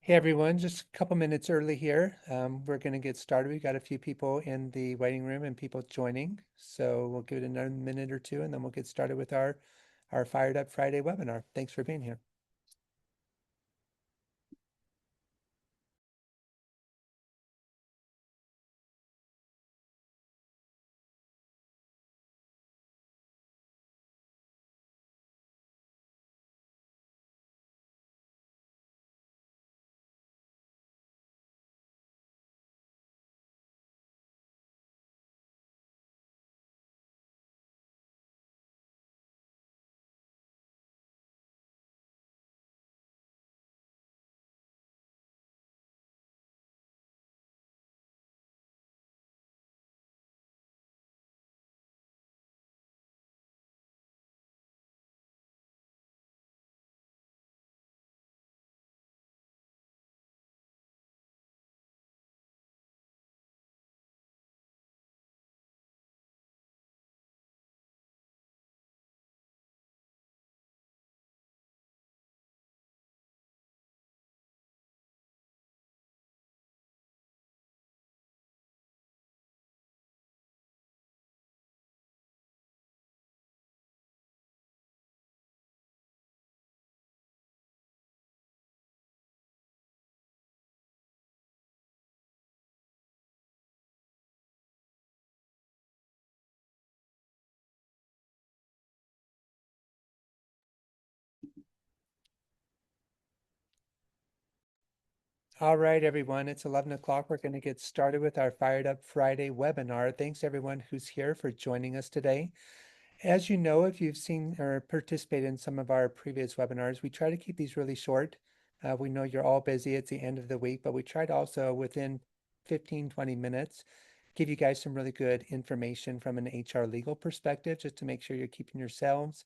Hey everyone, just a couple minutes early here. We're going to get started. We've got a few people in the waiting room and people joining. So we'll give it another minute or two and then we'll get started with our Fired Up Friday webinar. Thanks for being here. All right, everyone, it's 11 o'clock. We're going to get started with our Fired Up Friday webinar. Thanks everyone who's here for joining us today. As you know, if you've seen or participated in some of our previous webinars, we try to keep these really short. We know you're all busy. It's the end of the week, but we try to also within 15, 20 minutes, give you guys some really good information from an HR legal perspective, just to make sure you're keeping yourselves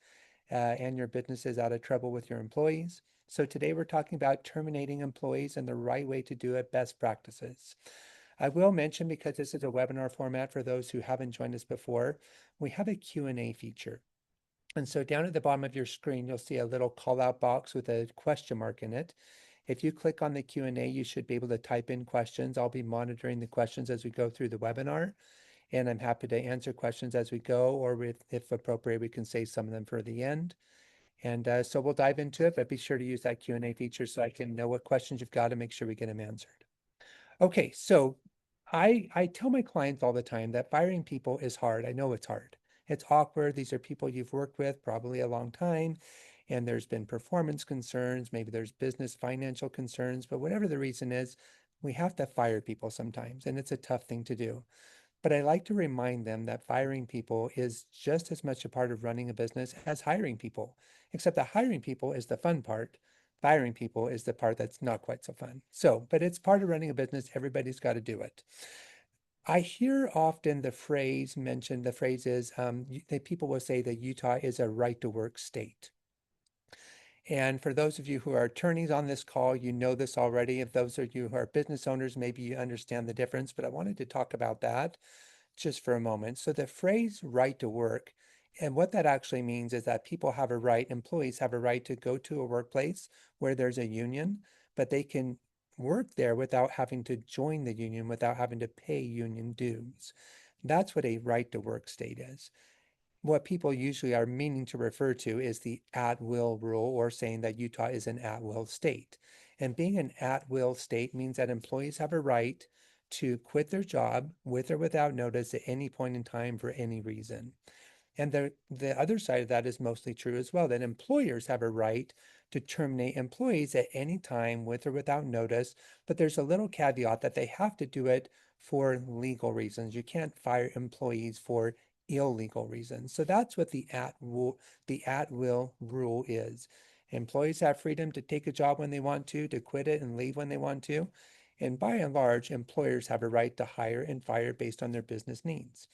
and your businesses out of trouble with your employees. So today we're talking about terminating employees and the right way to do it, best practices. I will mention, because this is a webinar format for those who haven't joined us before, we have a Q&A feature. And so down at the bottom of your screen, you'll see a little call out box with a question mark in it. If you click on the Q&A, you should be able to type in questions. I'll be monitoring the questions as we go through the webinar, and I'm happy to answer questions as we go, or if appropriate, we can save some of them for the end. And so we'll dive into it, but be sure to use that Q&A feature so I can know what questions you've got and make sure we get them answered. Okay, so I tell my clients all the time that firing people is hard. I know it's hard. It's awkward. These are people you've worked with probably a long time, and there's been performance concerns, maybe there's business financial concerns, but whatever the reason is, we have to fire people sometimes, and it's a tough thing to do. But I like to remind them that firing people is just as much a part of running a business as hiring people, except that hiring people is the fun part. Firing people is the part that's not quite so fun. So, but it's part of running a business. Everybody's got to do it. I hear often the phrase mentioned, the phrase is that people will say that Utah is a right to work state. And for those of you who are attorneys on this call, you know this already. If those of you who are business owners, maybe you understand the difference, but I wanted to talk about that just for a moment. So the phrase right to work, and what that actually means is that people have a right, employees have a right to go to a workplace where there's a union, but they can work there without having to join the union, without having to pay union dues. That's what a right to work state is. What people usually are meaning to refer to is the at-will rule, or saying that Utah is an at-will state. And being an at-will state means that employees have a right to quit their job with or without notice at any point in time for any reason. And the other side of that is mostly true as well, that employers have a right to terminate employees at any time with or without notice, but there's a little caveat that they have to do it for legal reasons. You can't fire employees for illegal reasons. So that's what the at-will rule is. Employees have freedom to take a job when they want to quit it and leave when they want to. And by and large, employers have a right to hire and fire based on their business needs.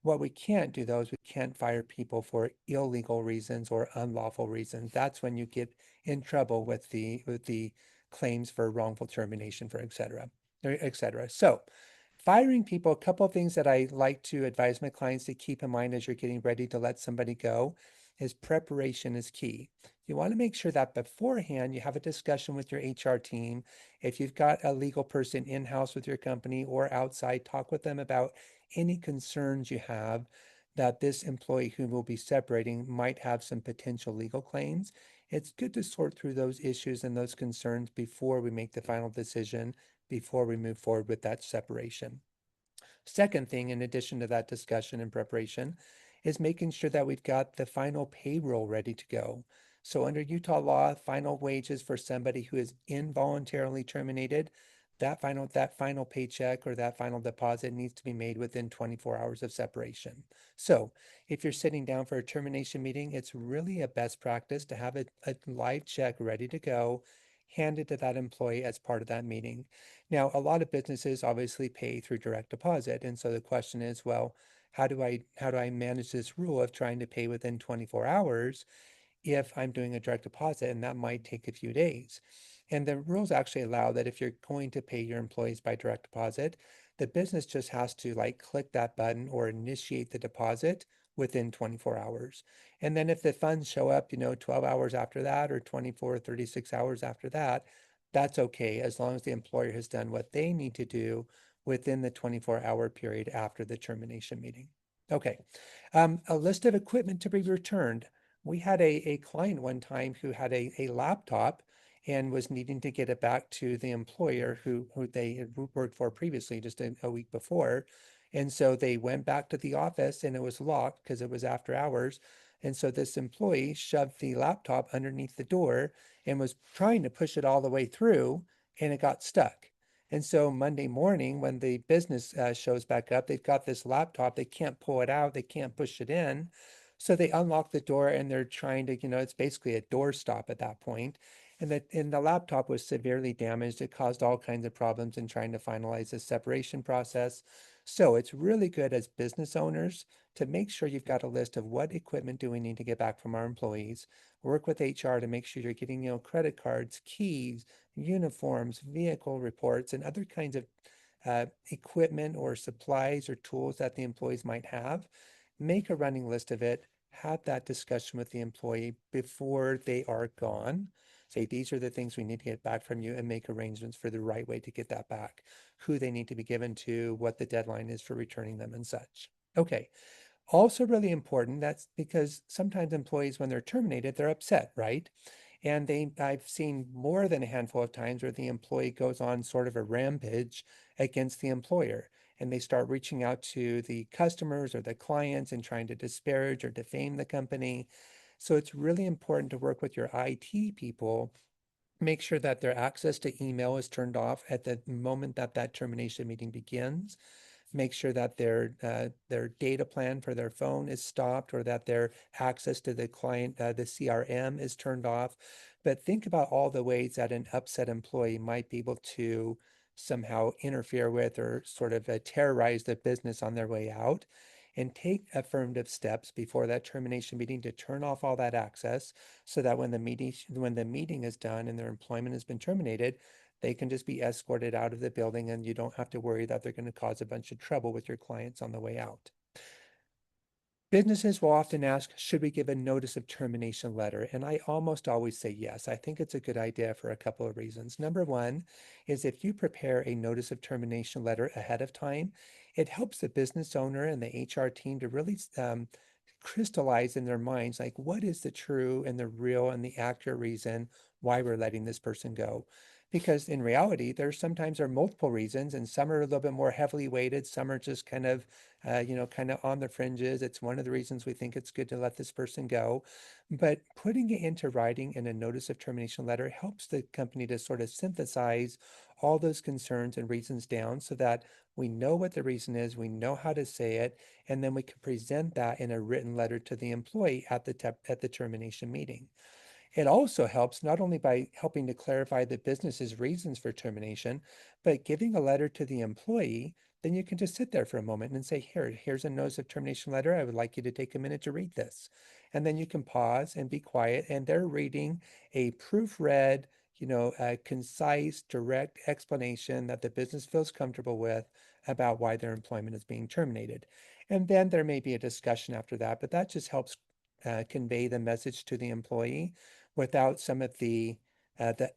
What we can't do, though, is we can't fire people for illegal reasons or unlawful reasons. That's when you get in trouble with the claims for wrongful termination, for et cetera, et cetera. So firing people, a couple of things that I like to advise my clients to keep in mind as you're getting ready to let somebody go is preparation is key. you want to make sure that beforehand you have a discussion with your HR team. If you've got a legal person in-house with your company or outside, talk with them about any concerns you have that this employee who will be separating might have some potential legal claims. It's good to sort through those issues and those concerns before we make the final decision, before we move forward with that separation. Second thing, in addition to that discussion and preparation, is making sure that we've got the final payroll ready to go. So under Utah law, final wages for somebody who is involuntarily terminated, that final paycheck or that final deposit needs to be made within 24 hours of separation. So if you're sitting down for a termination meeting, it's really a best practice to have a live check ready to go, handed to that employee as part of that meeting. Now, a lot of businesses obviously pay through direct deposit. And so the question is, well, how do I manage this rule of trying to pay within 24 hours if I'm doing a direct deposit, and that might take a few days. And the rules actually allow that if you're going to pay your employees by direct deposit, the business just has to like click that button or initiate the deposit within 24 hours. And then if the funds show up, 12 hours after that or 24 or 36 hours after that, that's okay as long as the employer has done what they need to do within the 24-hour period after the termination meeting. Okay, a list of equipment to be returned. We had a client one time who had a laptop and was needing to get it back to the employer who they had worked for previously just a week before. And so they went back to the office and it was locked because it was after hours. And so this employee shoved the laptop underneath the door and was trying to push it all the way through, and it got stuck. And so Monday morning, when the business shows back up, they've got this laptop. They can't pull it out. They can't push it in. So they unlock the door and they're trying to, it's basically a door stop at that point. And the laptop was severely damaged. It caused all kinds of problems in trying to finalize the separation process. So it's really good as business owners to make sure you've got a list of what equipment do we need to get back from our employees. Work with HR to make sure you're getting, credit cards, keys, uniforms, vehicle reports, and other kinds of equipment or supplies or tools that the employees might have. Make a running list of it. Have that discussion with the employee before they are gone. Say, these are the things we need to get back from you, and make arrangements for the right way to get that back, who they need to be given to, what the deadline is for returning them, and such. Okay. Also really important, that's because sometimes employees, when they're terminated, they're upset, right? And I've seen more than a handful of times where the employee goes on sort of a rampage against the employer, and they start reaching out to the customers or the clients and trying to disparage or defame the company. So it's really important to work with your IT people. Make sure that their access to email is turned off at the moment that that termination meeting begins. Make sure that their data plan for their phone is stopped, or that their access to the client, the CRM, is turned off. But think about all the ways that an upset employee might be able to somehow interfere with or sort of terrorize the business on their way out. And take affirmative steps before that termination meeting to turn off all that access, so that when the meeting is done and their employment has been terminated, they can just be escorted out of the building and you don't have to worry that they're going to cause a bunch of trouble with your clients on the way out. Businesses will often ask, should we give a notice of termination letter? And I almost always say yes. I think it's a good idea for a couple of reasons. Number one is, if you prepare a notice of termination letter ahead of time, it helps the business owner and the HR team to really crystallize in their minds, like, what is the true and the real and the accurate reason why we're letting this person go. Because in reality, there sometimes are multiple reasons, and some are a little bit more heavily weighted. Some are just kind of on the fringes. It's one of the reasons we think it's good to let this person go. But putting it into writing in a notice of termination letter helps the company to sort of synthesize all those concerns and reasons down, so that we know what the reason is, we know how to say it, and then we can present that in a written letter to the employee at the termination meeting. It also helps not only by helping to clarify the business's reasons for termination, but giving a letter to the employee. Then you can just sit there for a moment and say, here's a notice of termination letter. I would like you to take a minute to read this. And then you can pause and be quiet, and they're reading a proofread, a concise, direct explanation that the business feels comfortable with about why their employment is being terminated. And then there may be a discussion after that, but that just helps convey the message to the employee. without some of the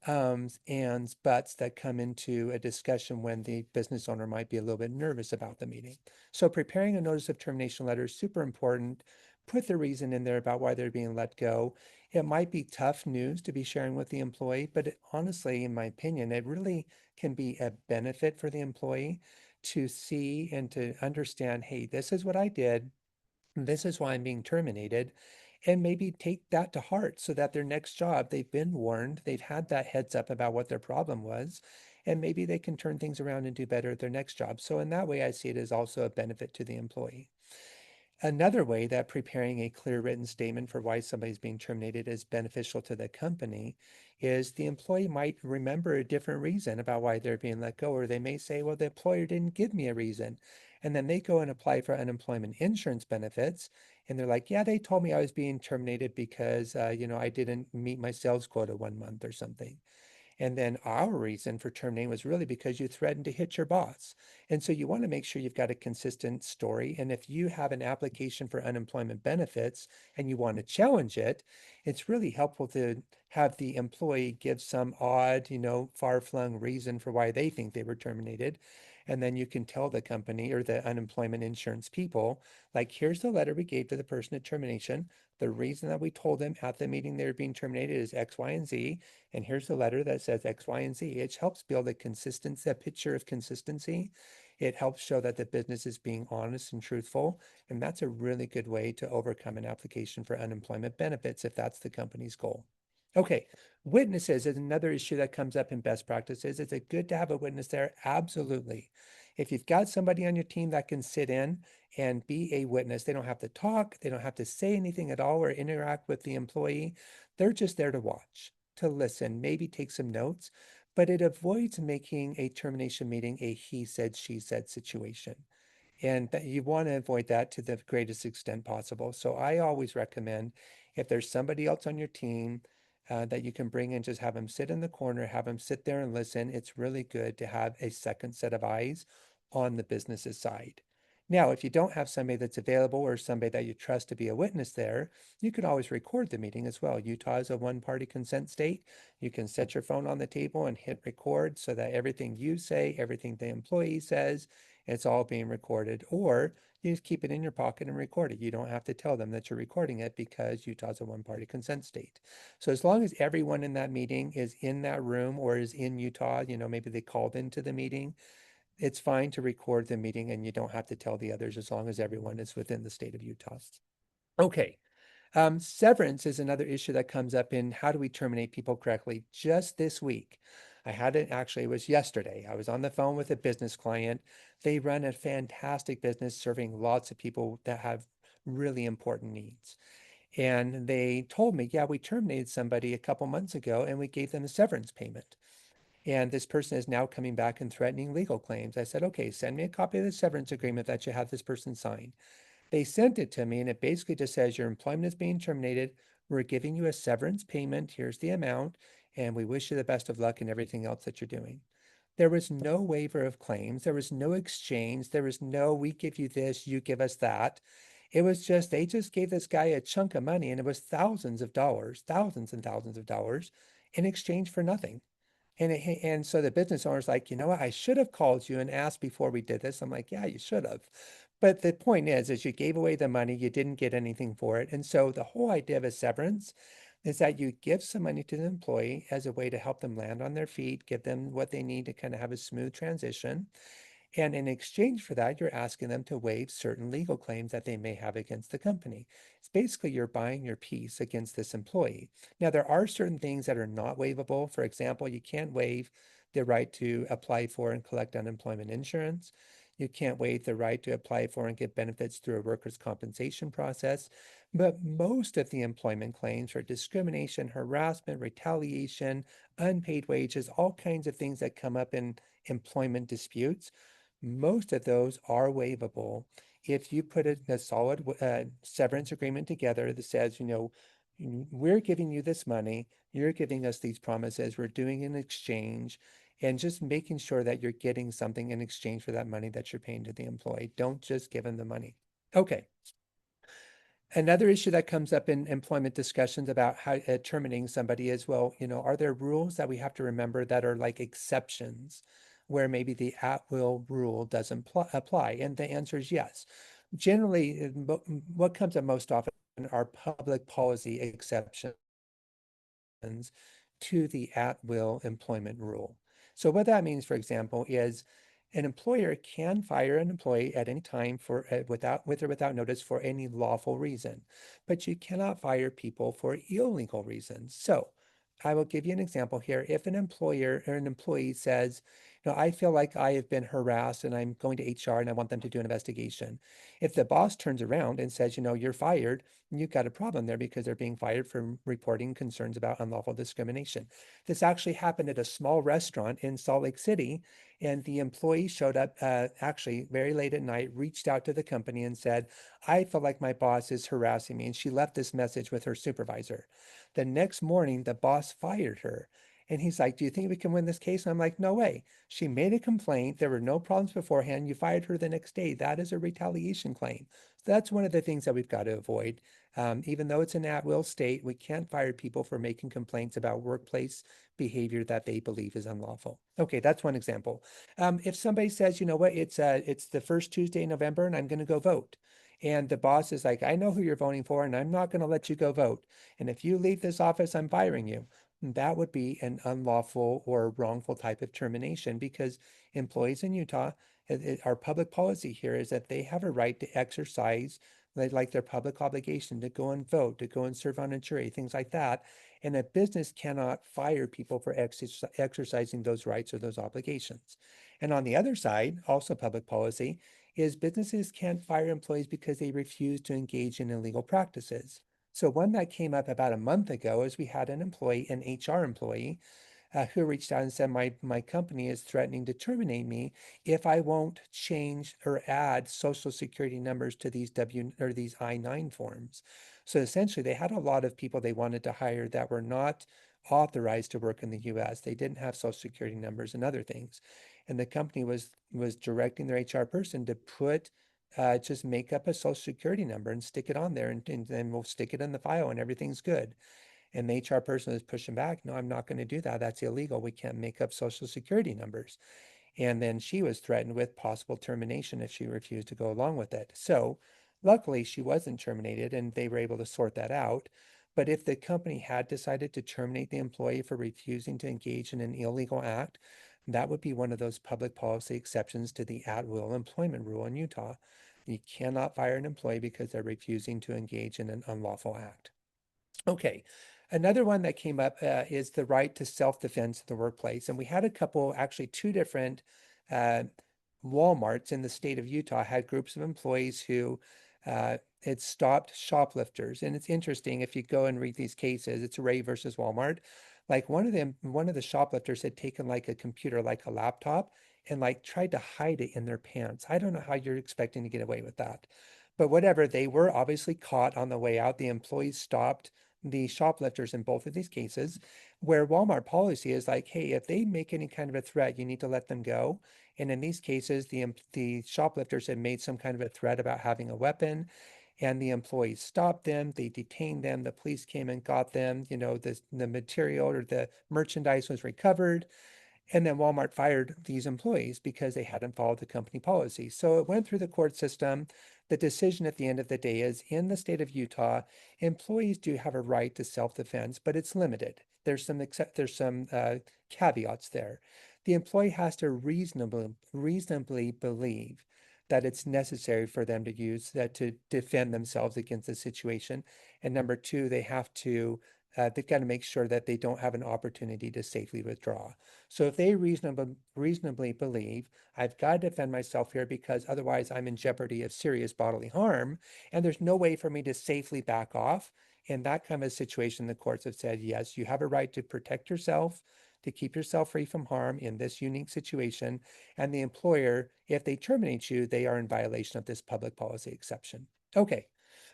ums, ands, buts that come into a discussion when the business owner might be a little bit nervous about the meeting. So preparing a notice of termination letter is super important. Put the reason in there about why they're being let go. It might be tough news to be sharing with the employee, but honestly, in my opinion, it really can be a benefit for the employee to see and to understand, hey, this is what I did. This is why I'm being terminated. And maybe take that to heart so that their next job, they've been warned, they've had that heads up about what their problem was, and maybe they can turn things around and do better at their next job. So in that way, I see it as also a benefit to the employee. Another way that preparing a clear written statement for why somebody's being terminated is beneficial to the company is the employee might remember a different reason about why they're being let go, or they may say, well, the employer didn't give me a reason. And then they go and apply for unemployment insurance benefits. And they're like, yeah, they told me I was being terminated because, I didn't meet my sales quota 1 month or something. And then our reason for terminating was really because you threatened to hit your boss. And so you want to make sure you've got a consistent story. And if you have an application for unemployment benefits and you want to challenge it, it's really helpful to have the employee give some odd, far-flung reason for why they think they were terminated. And then you can tell the company or the unemployment insurance people, like, here's the letter we gave to the person at termination. The reason that we told them at the meeting they were being terminated is X, Y, and Z. And here's the letter that says X, Y, and Z. It helps build a picture of consistency. It helps show that the business is being honest and truthful. And that's a really good way to overcome an application for unemployment benefits if that's the company's goal. Okay, witnesses is another issue that comes up in best practices. Is it good to have a witness there? Absolutely. If you've got somebody on your team that can sit in and be a witness, they don't have to talk, they don't have to say anything at all or interact with the employee. They're just there to watch, to listen, maybe take some notes, but it avoids making a termination meeting a he said, she said situation. And that you want to avoid that to the greatest extent possible. So I always recommend if there's somebody else on your team that you can bring in, just have them sit in the corner, have them sit there and listen. It's really good to have a second set of eyes on the business's side. Now, if you don't have somebody that's available or somebody that you trust to be a witness there, you can always record the meeting as well. Utah is a one-party consent state. You can set your phone on the table and hit record so that everything you say, everything the employee says, it's all being recorded. Or you just keep it in your pocket and record it. You don't have to tell them that you're recording it because Utah's a one-party consent state. So as long as everyone in that meeting is in that room or is in Utah, maybe they called into the meeting, it's fine to record the meeting and you don't have to tell the others as long as everyone is within the state of Utah. Okay. Severance is another issue that comes up in how do we terminate people correctly. Just this week, I had it actually, it was yesterday. I was on the phone with a business client. They run a fantastic business serving lots of people that have really important needs. And they told me, yeah, we terminated somebody a couple months ago and we gave them a severance payment. And this person is now coming back and threatening legal claims. I said, okay, send me a copy of the severance agreement that you have this person sign. They sent it to me and it basically just says your employment is being terminated. We're giving you a severance payment. Here's the amount. And we wish you the best of luck in everything else that you're doing. There was no waiver of claims. There was no exchange. There was no, we give you this, you give us that. It was just, they just gave this guy a chunk of money and it was thousands of dollars, thousands and thousands of dollars in exchange for nothing. And so the business owner's like, you know what? I should have called you and asked before we did this. I'm like, yeah, you should have. But the point is you gave away the money, you didn't get anything for it. And so the whole idea of a severance is that you give some money to the employee as a way to help them land on their feet, give them what they need to kind of have a smooth transition. And in exchange for that, you're asking them to waive certain legal claims that they may have against the company. It's basically you're buying your peace against this employee. Now, there are certain things that are not waivable. For example, you can't waive the right to apply for and collect unemployment insurance. You can't waive the right to apply for and get benefits through a workers' compensation process. But most of the employment claims for discrimination, harassment, retaliation, unpaid wages, all kinds of things that come up in employment disputes, most of those are waivable if you put a solid severance agreement together that says, we're giving you this money, you're giving us these promises, we're doing an exchange, and just making sure that you're getting something in exchange for that money that you're paying to the employee. Don't just give them the money. Okay. Another issue that comes up in employment discussions about how terminating somebody is, well, are there rules that we have to remember that are like exceptions where maybe the at-will rule doesn't apply? And the answer is yes. Generally, what comes up most often are public policy exceptions to the at-will employment rule. So what that means, for example, is an employer can fire an employee at any time for with or without notice for any lawful reason, but you cannot fire people for illegal reasons. So I will give you an example here. If an employer or an employee says, I feel like I have been harassed and I'm going to HR and I want them to do an investigation. If the boss turns around and says, you're fired, you've got a problem there because they're being fired for reporting concerns about unlawful discrimination. This actually happened at a small restaurant in Salt Lake City, and the employee showed up actually very late at night, reached out to the company and said, I feel like my boss is harassing me. And she left this message with her supervisor. The next morning, the boss fired her. And he's like, do you think we can win this case? And I'm like, no way. She made a complaint. There were no problems beforehand. You fired her the next day. That is a retaliation claim. So that's one of the things that we've got to avoid. Even though it's an at-will state, we can't fire people for making complaints about workplace behavior that they believe is unlawful. Okay, that's one example. If somebody says, you know what, it's the first Tuesday in November and I'm going to go vote. And the boss is like, I know who you're voting for and I'm not going to let you go vote. And if you leave this office, I'm firing you. That would be an unlawful or wrongful type of termination because employees in Utah, our public policy here is that they have a right to exercise like their public obligation to go and vote, to go and serve on a jury, things like that. And a business cannot fire people for exercising those rights or those obligations. And on the other side, also public policy, is businesses can't fire employees because they refuse to engage in illegal practices. So one that came up about a month ago is we had an employee, an HR employee, who reached out and said, my company is threatening to terminate me if I won't change or add social security numbers to these these I-9 forms. So essentially they had a lot of people they wanted to hire that were not authorized to work in the US. They didn't have social security numbers and other things. And the company was directing their HR person to just make up a social security number and stick it on there and then we'll stick it in the file and everything's good. And the HR person is pushing back, no, I'm not going to do that. That's illegal. We can't make up social security numbers. And then she was threatened with possible termination if she refused to go along with it. So luckily she wasn't terminated and they were able to sort that out. But if the company had decided to terminate the employee for refusing to engage in an illegal act, that would be one of those public policy exceptions to the at-will employment rule in Utah. You cannot fire an employee because they're refusing to engage in an unlawful act. Okay. Another one that came up is the right to self-defense in the workplace. And we had a couple, actually two different uh, Walmarts in the state of Utah had groups of employees who had stopped shoplifters. And it's interesting, if you go and read these cases, it's Ray versus Walmart. Like one of the shoplifters had taken like a computer, like a laptop, and like tried to hide it in their pants. I don't know how you're expecting to get away with that. But whatever, they were obviously caught on the way out. The employees stopped the shoplifters in both of these cases, where Walmart policy is like, hey, if they make any kind of a threat, you need to let them go. And in these cases, the shoplifters had made some kind of a threat about having a weapon, and the employees stopped them. They detained them. The police came and got them. The material or the merchandise was recovered. And then Walmart fired these employees because they hadn't followed the company policy. So it went through the court system. The decision at the end of the day is in the state of Utah, employees do have a right to self-defense, but it's limited. There's some caveats there. The employee has to reasonably believe that it's necessary for them to use that to defend themselves against the situation. And number two, they've got to make sure that they don't have an opportunity to safely withdraw. So if they reasonably believe I've got to defend myself here because otherwise I'm in jeopardy of serious bodily harm, and there's no way for me to safely back off, in that kind of situation, the courts have said, yes, you have a right to protect yourself, to keep yourself free from harm in this unique situation. And the employer, if they terminate you, they are in violation of this public policy exception. Okay.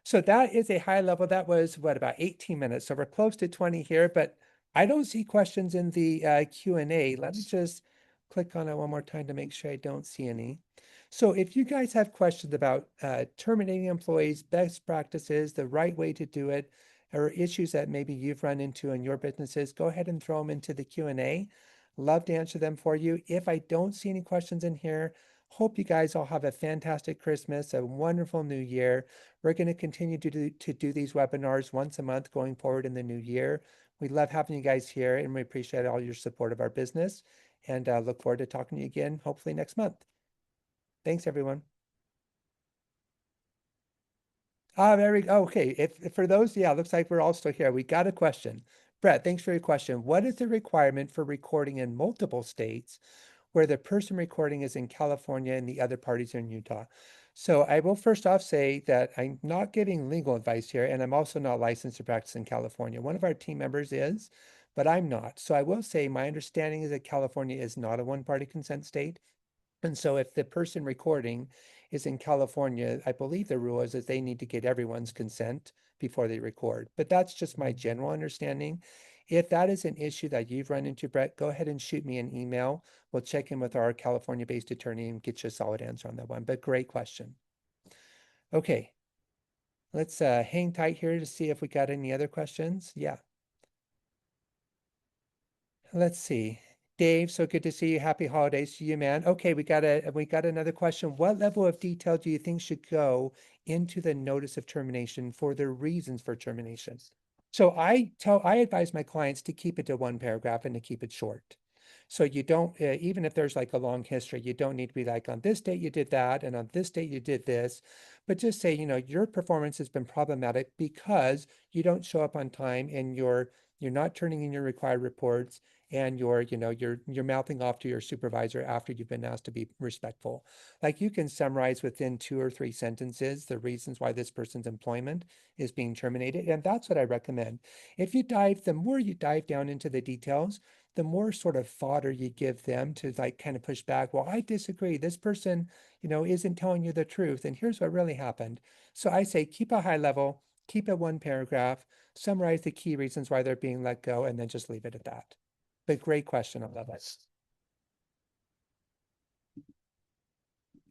So that is a high level. That was what, about 18 minutes. So we're close to 20 here, but I don't see questions in the Q&A. Let me just click on it one more time to make sure I don't see any. So if you guys have questions about terminating employees, best practices, the right way to do it, or issues that maybe you've run into in your businesses, go ahead and throw them into the Q&A. Love to answer them for you. If I don't see any questions in here, hope you guys all have a fantastic Christmas, a wonderful new year. We're going to continue to do these webinars once a month going forward in the new year. We love having you guys here, and we appreciate all your support of our business, and look forward to talking to you again, hopefully next month. Thanks, everyone. There we go. Okay, if for those, yeah, looks like we're all still here. We got a question. Brett, thanks for your question. What is the requirement for recording in multiple states where the person recording is in California and the other parties are in Utah? So I will first off say that I'm not giving legal advice here, and I'm also not licensed to practice in California. One of our team members is, but I'm not. So I will say my understanding is that California is not a one-party consent state. And so if the person recording is in California, I believe the rule is that they need to get everyone's consent before they record. But that's just my general understanding. If that is an issue that you've run into, Brett, go ahead and shoot me an email. We'll check in with our California-based attorney and get you a solid answer on that one. But great question. Okay, let's hang tight here to see if we got any other questions. Yeah. Let's see. Dave, so good to see you. Happy holidays to you, man. Okay, we got another question. What level of detail do you think should go into the notice of termination for the reasons for termination? So I advise my clients to keep it to one paragraph and to keep it short. So you don't, even if there's like a long history, you don't need to be like, on this date you did that, and on this date you did this, but just say, your performance has been problematic because you don't show up on time and you're not turning in your required reports, and you're mouthing off to your supervisor after you've been asked to be respectful. Like, you can summarize within 2 or 3 sentences the reasons why this person's employment is being terminated, and that's what I recommend. The more you dive down into the details, the more sort of fodder you give them to like kind of push back. Well, I disagree. This person, isn't telling you the truth. And here's what really happened. So I say, keep a high level, keep it one paragraph, summarize the key reasons why they're being let go, and then just leave it at that. But great question. I love it.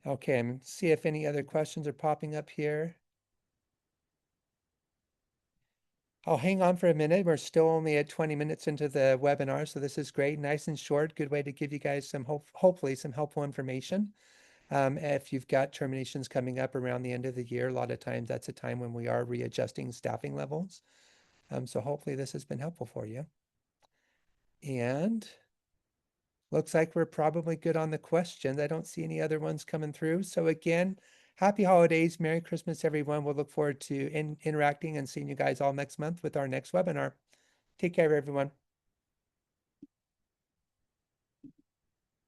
Okay, see if any other questions are popping up here. I'll hang on for a minute. We're still only at 20 minutes into the webinar, so this is great. Nice and short. Good way to give you guys hopefully some helpful information. If you've got terminations coming up around the end of the year, a lot of times that's a time when we are readjusting staffing levels. So hopefully this has been helpful for you. And looks like we're probably good on the questions. I don't see any other ones coming through. So again, happy holidays. Merry Christmas, everyone. We'll look forward to interacting and seeing you guys all next month with our next webinar. Take care, everyone.